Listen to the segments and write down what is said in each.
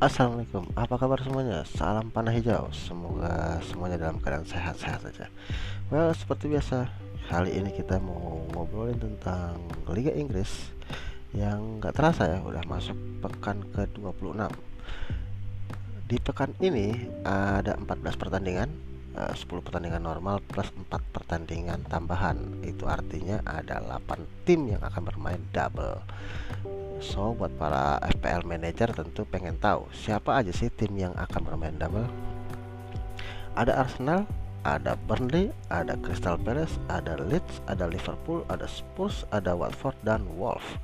Assalamualaikum, apa kabar semuanya? Salam panah hijau. Semoga semuanya dalam keadaan sehat-sehat saja. Well, seperti biasa, kali ini kita mau ngobrolin tentang Liga Inggris yang nggak terasa ya, udah masuk pekan ke-26. Di pekan ini ada 14 pertandingan, 10 pertandingan normal plus 4 pertandingan tambahan. Itu artinya ada 8 tim yang akan bermain double. So, buat para FPL manager tentu pengen tahu siapa aja sih tim yang akan bermain double. Ada Arsenal, ada Burnley, ada Crystal Palace, ada Leeds, ada Liverpool, ada Spurs, ada Watford dan Wolves.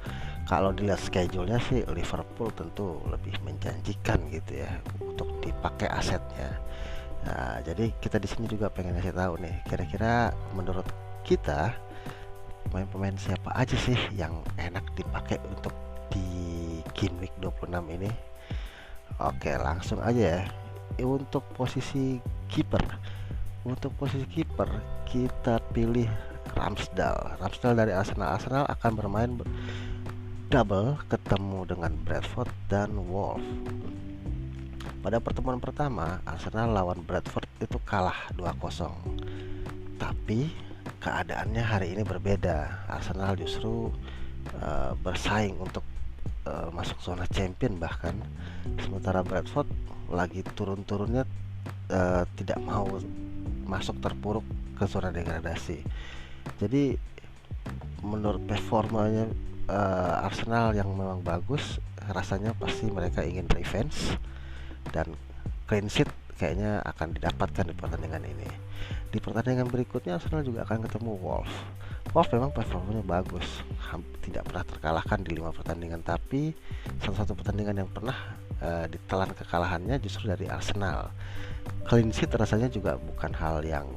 Kalau dilihat schedule-nya sih Liverpool tentu lebih menjanjikan gitu ya untuk dipakai asetnya. Nah, jadi kita di sini juga pengen ngasih tahu nih, kira-kira menurut kita pemain-pemain siapa aja sih yang enak dipakai untuk di game week 26 ini. Oke, langsung aja ya. Untuk posisi kiper, kita pilih Ramsdale. Ramsdale dari Arsenal. Arsenal akan bermain double ketemu dengan Bradford dan Wolves. Pada pertemuan pertama, Arsenal lawan Bradford itu kalah 2-0. Tapi keadaannya hari ini berbeda. Arsenal justru bersaing untuk masuk zona champion bahkan, sementara Bradford lagi turun-turunnya, tidak mau masuk terpuruk ke zona degradasi. Jadi menurut performanya Arsenal yang memang bagus, rasanya pasti mereka ingin revenge dan clean sheet kayaknya akan didapatkan di pertandingan ini. Di pertandingan berikutnya Arsenal juga akan ketemu Wolves. Wolves memang performanya bagus, tidak pernah terkalahkan di 5 pertandingan, tapi salah satu pertandingan yang pernah ditelan kekalahannya justru dari Arsenal. Clean sheet rasanya juga bukan hal yang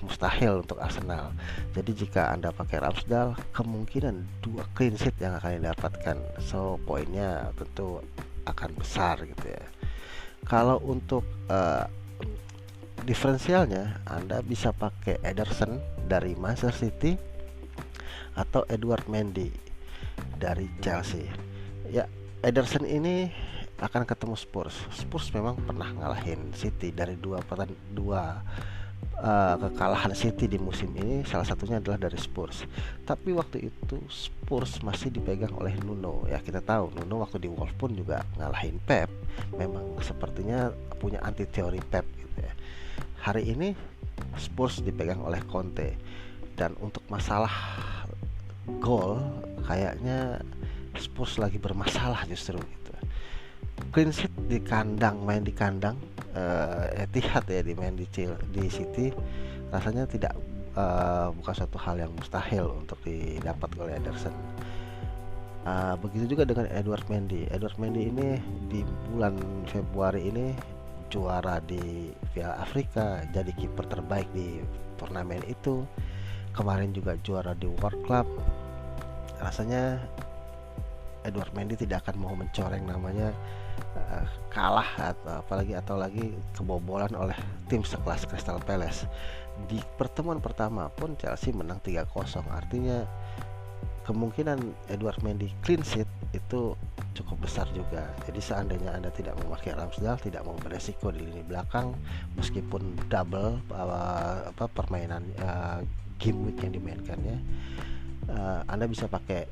mustahil untuk Arsenal. Jadi jika Anda pakai Ramsdale, kemungkinan 2 clean sheet yang akan didapatkan. So poinnya tentu akan besar gitu ya. Kalau untuk diferensialnya, Anda bisa pakai Ederson dari Manchester City atau Edward Mendy dari Chelsea. Ya, Ederson ini akan ketemu Spurs. Spurs memang pernah ngalahin City dari dua kekalahan City di musim ini, salah satunya adalah dari Spurs. Tapi waktu itu Spurs masih dipegang oleh Nuno. Ya kita tahu Nuno waktu di Wolves pun juga ngalahin Pep. Memang sepertinya punya anti teori Pep gitu ya. Hari ini Spurs dipegang oleh Conte, dan untuk masalah gol kayaknya Spurs lagi bermasalah justru gitu. Clean sheet di kandang, main di kandang Etihad ya, di City rasanya tidak bukan suatu hal yang mustahil untuk didapat oleh Ederson. Begitu juga dengan Edward Mendy. Edward Mendy ini di bulan Februari ini juara di Piala Afrika, jadi kiper terbaik di turnamen itu. Kemarin juga juara di World Club. Rasanya Edward Mendy tidak akan mau mencoreng namanya kalah atau lagi kebobolan oleh tim sekelas Crystal Palace. Di pertemuan pertama pun Chelsea menang 3-0. Artinya kemungkinan Edward Mendy clean sheet itu cukup besar juga. Jadi seandainya Anda tidak memakai Ramsdale, tidak mau beresiko di lini belakang, meskipun double permainan game week yang dimainkannya, Anda bisa pakai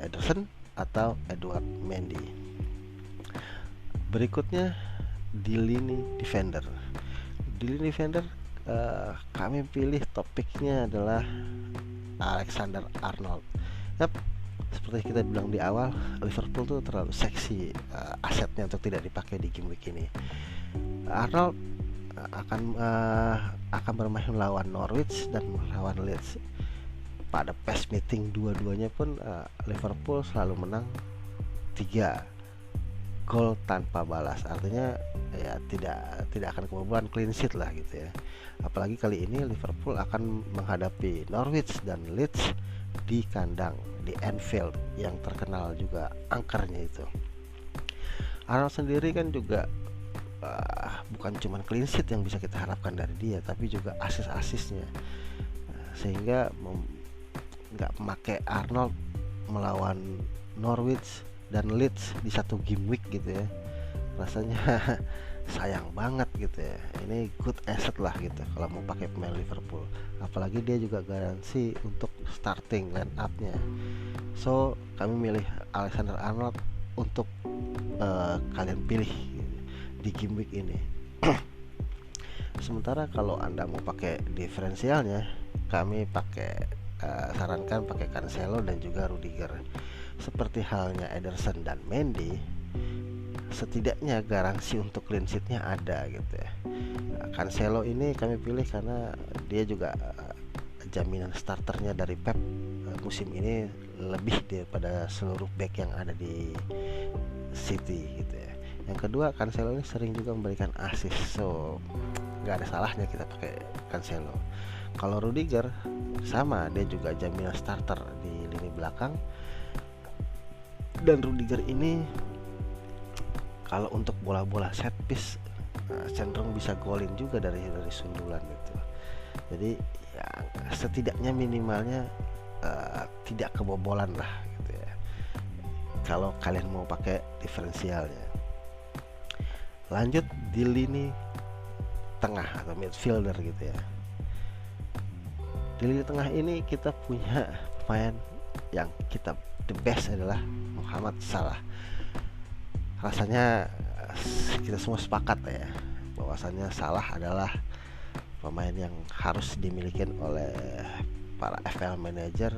Ederson atau Edward Mendy. Berikutnya di lini defender. Kami pilih topiknya adalah Alexander Arnold. Yap, seperti kita bilang di awal, Liverpool tuh terlalu seksi asetnya untuk tidak dipakai di game week ini. Arnold akan bermain melawan Norwich dan melawan Leeds. Pada pace meeting dua-duanya pun Liverpool selalu menang 3 gol tanpa balas. Artinya ya tidak akan kebobolan clean sheet lah gitu ya. Apalagi kali ini Liverpool akan menghadapi Norwich dan Leeds di kandang di Anfield yang terkenal juga angkernya itu. Arnold sendiri kan juga bukan cuma clean sheet yang bisa kita harapkan dari dia, tapi juga assist-assistnya. Sehingga nggak memakai Arnold melawan Norwich dan Leeds di satu game week gitu ya. Rasanya sayang banget gitu ya. Ini good asset lah gitu kalau mau pakai pemain Liverpool. Apalagi dia juga garansi untuk starting line up-nya. So kami milih Alexander Arnold untuk kalian pilih di game week ini. Sementara kalau Anda mau pakai diferensialnya, kami sarankan pakai Cancelo dan juga Rudiger. Seperti halnya Ederson dan Mendy, setidaknya garansi untuk clean sheet-nya ada gitu ya. Cancelo ini kami pilih karena dia juga jaminan starternya dari Pep musim ini lebih daripada seluruh back yang ada di City gitu ya. Yang kedua, Cancelo ini sering juga memberikan assist, so nggak ada salahnya kita pakai Cancelo. Kalau Rudiger sama, dia juga jaminan starter di lini belakang. Dan Rudiger ini kalau untuk bola-bola set piece cenderung bisa golin juga dari sundulan gitu. Jadi ya setidaknya minimalnya tidak kebobolan lah gitu ya. Kalau kalian mau pakai diferensialnya. Lanjut di lini tengah atau midfielder gitu ya. Di lini tengah ini kita punya pemain yang kita the best adalah Mohamed Salah. Rasanya kita semua sepakat ya bahwasannya Salah adalah pemain yang harus dimiliki oleh para FPL manager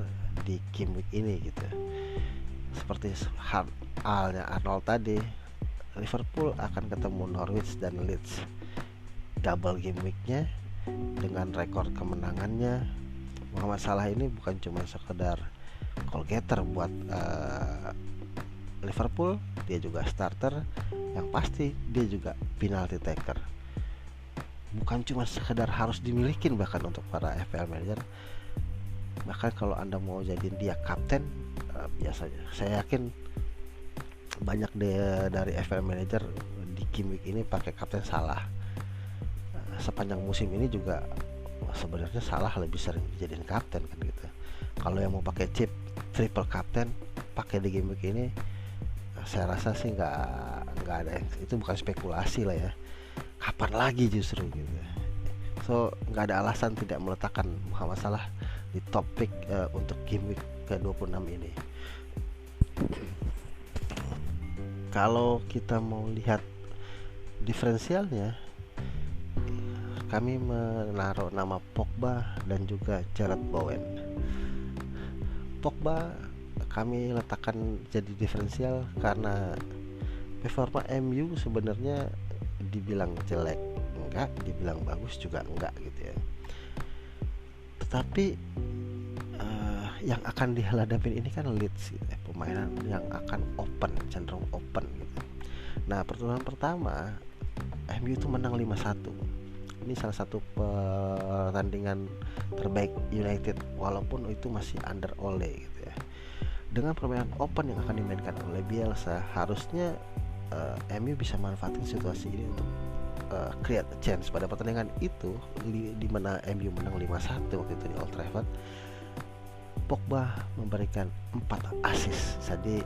di game week ini gitu. Seperti halnya Arnold tadi, Liverpool akan ketemu Norwich dan Leeds. Double game weeknya dengan rekor kemenangannya, Mohamed Salah ini bukan cuma sekedar goal getter buat Liverpool, dia juga starter, yang pasti dia juga penalty taker. Bukan cuma sekedar harus dimiliki bahkan untuk para FPL manager. Bahkan kalau Anda mau jadiin dia kapten, biasanya saya yakin banyak dari FPL manager di game week ini pakai kapten Salah. Sepanjang musim ini juga sebenarnya Salah lebih sering dijadiin kapten kan gitu. Kalau yang mau pakai chip triple kapten pakai di game week ini, saya rasa sih nggak ada, itu bukan spekulasi lah ya. Kapan lagi justru gitu. So nggak ada alasan tidak meletakkan Mohamed Salah di top pick untuk game week ke-26 ini. Kalau kita mau lihat diferensialnya, kami menaruh nama Pogba dan juga Jarrod Bowen. Pogba kami letakkan jadi diferensial karena performa MU sebenarnya dibilang jelek enggak, dibilang bagus juga enggak gitu ya. Tetapi yang akan dihadapin ini kan Leeds gitu ya, pemainan yang akan open, cenderung open gitu. Nah, pertemuan pertama MU itu menang 5-1. Ini salah satu pertandingan terbaik United walaupun itu masih under Ole gitu ya. Dengan permainan open yang akan dimainkan oleh Bielsa, harusnya MU bisa manfaatin situasi ini untuk create a chance. Pada pertandingan itu di mana MU menang 5-1 waktu itu di Old Trafford, Pogba memberikan 4 assist. Jadi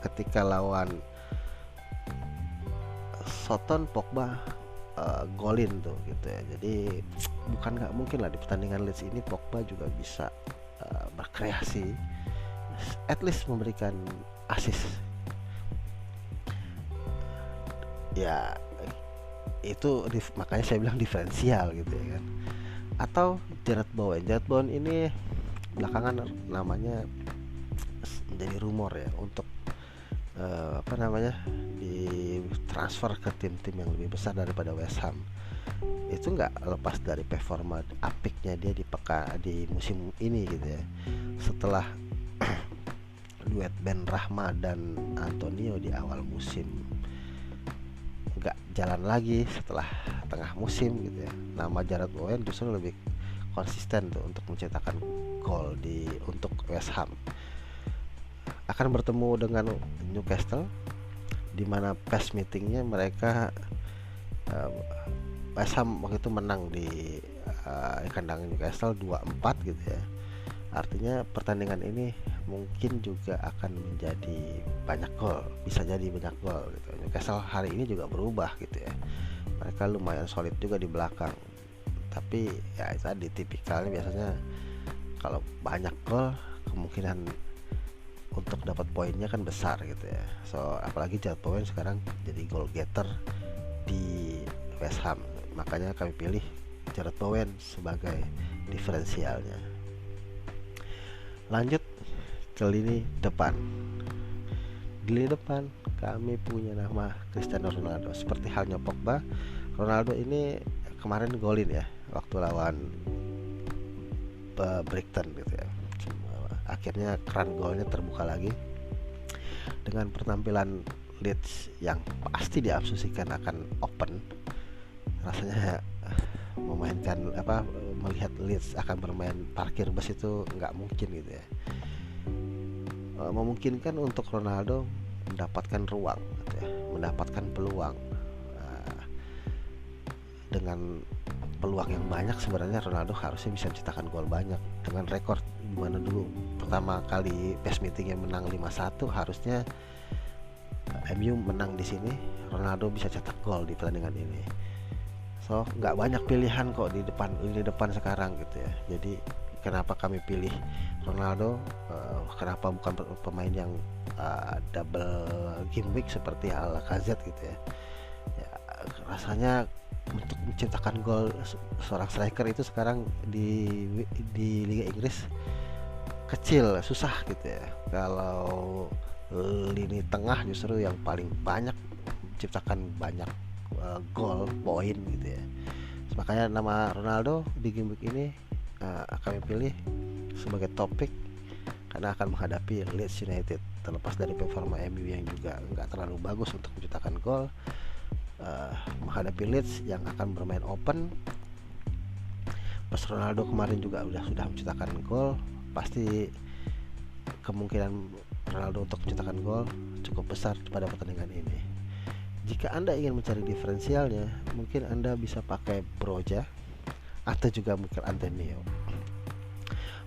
ketika lawan Soton, Pogba golin tuh gitu ya. Jadi bukan nggak mungkin lah di pertandingan Leeds ini Pogba juga bisa berkreasi, at least memberikan assist. Ya itu makanya saya bilang diferensial gitu ya kan. Atau Jarrod Bowen ini belakangan namanya menjadi rumor ya untuk di transfer ke tim-tim yang lebih besar daripada West Ham. Itu nggak lepas dari performa apiknya dia di musim ini gitu ya. Setelah duet Ben Rahma dan Antonio di awal musim nggak jalan lagi, setelah tengah musim gitu ya, nama Jarrod Bowen justru lebih konsisten tuh untuk mencetakkan gol untuk West Ham. Akan bertemu dengan Newcastle, di mana pass meetingnya mereka West Ham waktu itu menang di kandang Newcastle 2-4 gitu ya. Artinya pertandingan ini mungkin juga akan menjadi banyak gol, bisa jadi banyak gol gitu. Newcastle hari ini juga berubah gitu ya. Mereka lumayan solid juga di belakang. Tapi ya itu tadi tipikalnya biasanya kalau banyak gol kemungkinan untuk dapat poinnya kan besar gitu ya. So apalagi Jarrod Bowen sekarang jadi goal getter di West Ham. Makanya kami pilih Jarrod Bowen sebagai diferensialnya. Lanjut ke lini depan. Di lini depan kami punya nama Cristiano Ronaldo. Seperti halnya Pogba, Ronaldo ini kemarin golin ya waktu lawan Brighton gitu ya. Akhirnya keran golnya terbuka lagi dengan penampilan Leeds yang pasti diasumsikan akan open. Rasanya melihat Leeds akan bermain parkir bus itu nggak mungkin gitu ya. Memungkinkan untuk Ronaldo mendapatkan ruang gitu ya, mendapatkan peluang. Dengan peluang yang banyak sebenarnya Ronaldo harusnya bisa menciptakan gol banyak. Dengan rekor dimana dulu pertama kali PES meeting yang menang 5-1, harusnya MU menang di sini, Ronaldo bisa cetak gol di pertandingan ini. So nggak banyak pilihan kok di depan sekarang gitu ya. Jadi kenapa kami pilih Ronaldo, kenapa bukan pemain yang double game week seperti Lacazette gitu ya. Rasanya untuk menciptakan gol seorang striker itu sekarang di Liga Inggris kecil, susah gitu ya. Kalau lini tengah justru yang paling banyak menciptakan banyak gol, poin gitu ya. Makanya nama Ronaldo di game week ini kami pilih sebagai topik karena akan menghadapi Leeds United. Terlepas dari performa MU yang juga nggak terlalu bagus untuk menciptakan gol, menghadapi Leeds yang akan bermain open. Pas Ronaldo kemarin juga sudah menciptakan gol, pasti kemungkinan Ronaldo untuk menciptakan gol cukup besar pada pertandingan ini. Jika Anda ingin mencari diferensialnya, mungkin Anda bisa pakai Broja atau juga mungkin Antonio.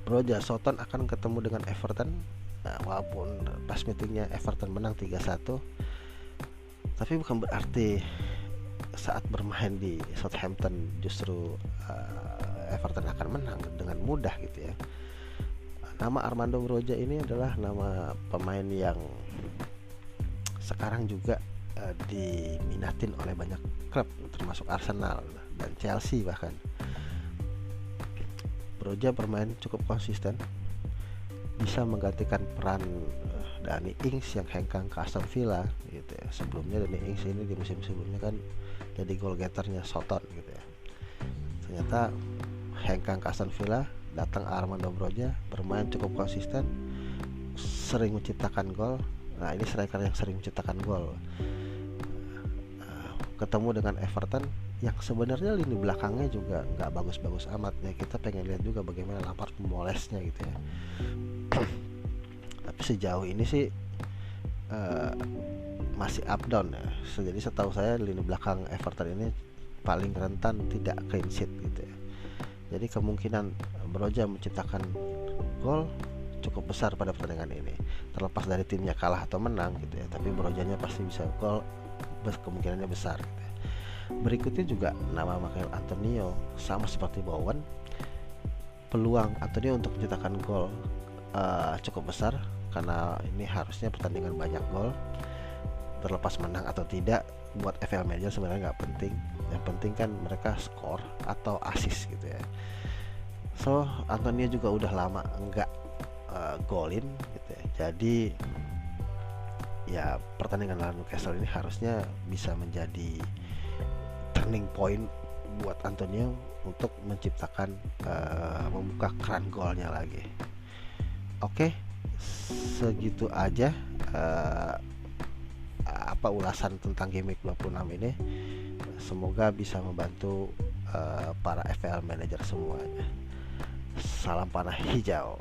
Broja, Soton akan ketemu dengan Everton. Walaupun pas meetingnya Everton menang 3-1, tapi bukan berarti saat bermain di Southampton justru Everton akan menang dengan mudah gitu ya. Nama Armando Broja ini adalah nama pemain yang sekarang juga diminatin oleh banyak klub termasuk Arsenal dan Chelsea bahkan. Broja bermain cukup konsisten, bisa menggantikan peran Danny Ings yang hengkang ke Aston Villa gitu ya. Sebelumnya Danny Ings ini di musim sebelumnya kan jadi goal getternya Soton gitu ya. Ternyata hengkang ke Aston Villa, datang Armando Broja, bermain cukup konsisten, sering menciptakan gol. Nah ini striker yang sering menciptakan gol. Ketemu dengan Everton yang sebenarnya lini belakangnya juga nggak bagus-bagus amat ya. Kita pengen lihat juga bagaimana Lampard memolesnya gitu ya. Tapi sejauh ini sih masih up down ya. Jadi setahu saya lini belakang Everton ini paling rentan tidak clean sheet gitu ya. Jadi kemungkinan Broja menciptakan gol cukup besar pada pertandingan ini. Terlepas dari timnya kalah atau menang gitu ya, tapi Brojanya pasti bisa gol, kemungkinannya besar gitu ya. Berikutnya juga nama Michael Antonio, sama seperti Bowen. Peluang Antonio untuk menciptakan gol cukup besar karena ini harusnya pertandingan banyak gol. Terlepas menang atau tidak buat FPL Manager sebenarnya nggak penting. Yang penting kan mereka skor atau assist gitu ya. So Antonio juga udah lama enggak golin gitu ya. Jadi ya pertandingan lawan Newcastle ini harusnya bisa menjadi turning point buat Antonio untuk menciptakan membuka keran golnya lagi. Oke, segitu aja ulasan tentang game week 26 ini. Semoga bisa membantu para FPL manager semuanya. Salam panah hijau.